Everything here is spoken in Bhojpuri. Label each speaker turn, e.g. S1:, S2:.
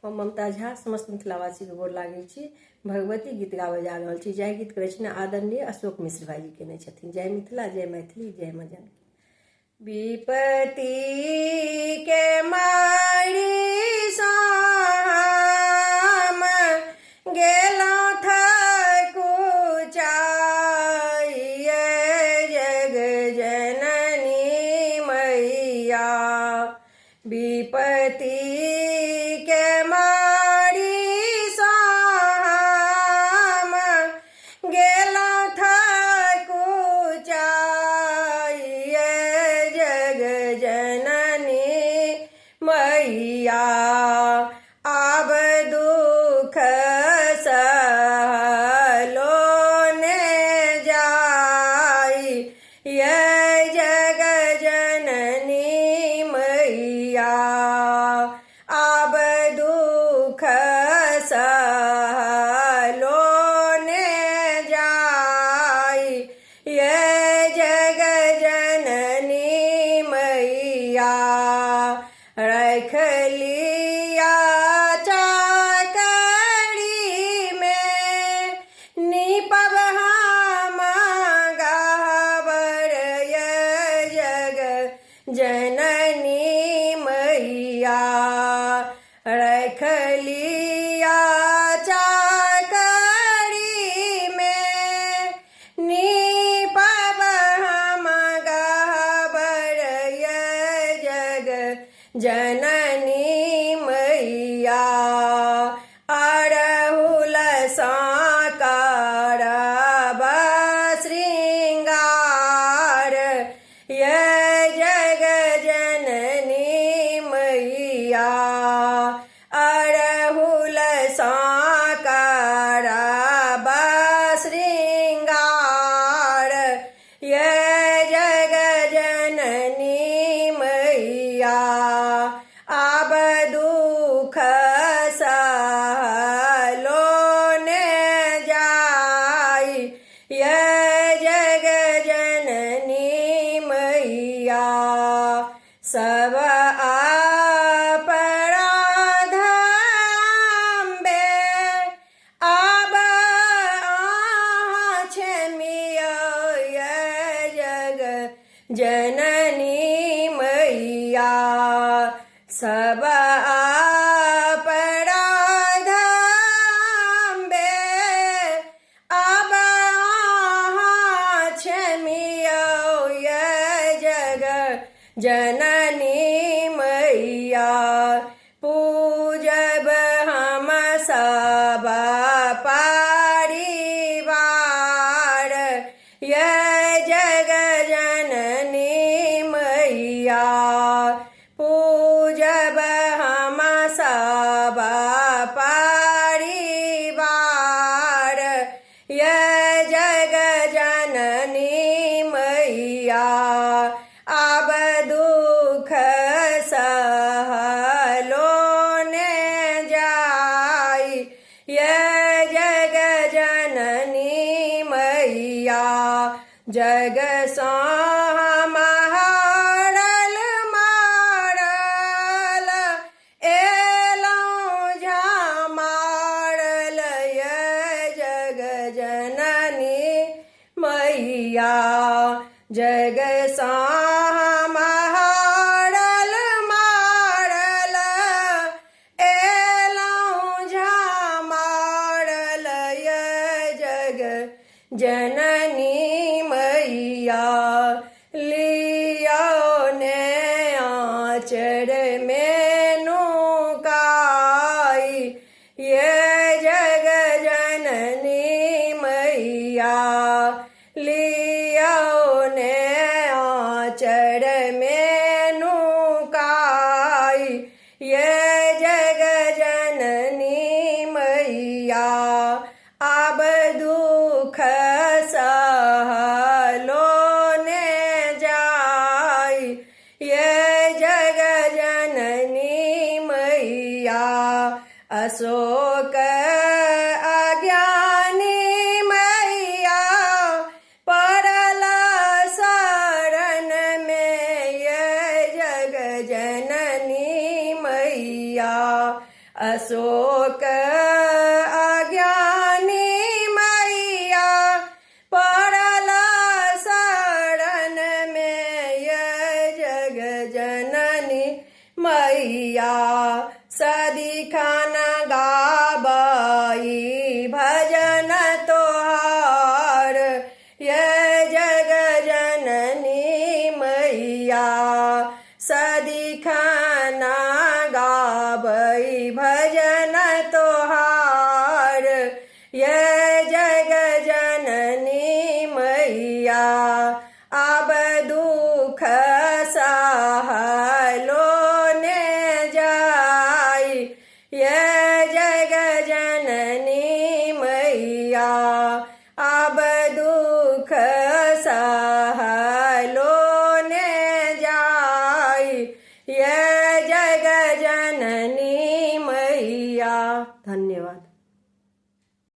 S1: हम ममता झा समस्त मिथिलावासी के गोर लागै छी। भगवती गीत गाबे जा रहल छी। जय गीत करै छी आदरणीय अशोक मिश्र भाई जी केने छथिन। जय मिथिला, जय मैथिली, जय मां जानकी। विपत्ति के मारी साम गेलौं थकुचाइए जग जननी मैया। विपत्ति के मारी साम गेलौं थकुचाइए जग जननी मैया। आब दुख सहलो ने जाई ये जग जननी मैया। आब दुख सहलो ने जाई ये जग जननी मैया। रख लिया चाकरी में नीपब हम गहबर ये जग जननी मैया। रख लिया चाकरी में नीपब हम गहबर ये जग जननी मैया। अड़हुल साकारब श्रृंगार ये जग जननी मैया। अड़हुल साकारब श्रृंगार ये जग जननी मैया। आब दुख सहलो ने जाई ये जग जननी मैया। सब अपराध अम्बे आब अहाँ क्षमियौ ये जग जननी मैया। सब अपराध अम्बे आब अहाँ क्षमियौ ये जग जननी मैया। पूजब हम सब परिवार ये जग जननी मैया। पूजब हम सब परिवार ये जग जननी मैया। आब दुख सहलो ने जाई ये जग जननी मैया। जग सं हरल मारल एलौं झमारल ये जग जननी मैया। जग सं हरल मारल एलौं झमारल ये जग जननी मैया। लियो ने आँचर में नुकाई ये जग जननी मैया। लियो ने आँचर में नुकाई ये जग जननी मैया। आब दुख सहलो ने जाई ये जग जननी मैया। अशोक अज्ञानी मैया पड़ल शरण में ये जग जननी मैया। अशोक अज्ञानी मैया पड़ल शरण में ये जग जननी मैया सदिखन गाबई भजन तोहार ये जग जननी मैया सदिखन गाबई भजन तोहार ये जग जननी मैया अब दुख सहलो ने जाई ये जग जननी मैया अब दुख सहलो ने जाई ये जग जननी मैया। धन्यवाद।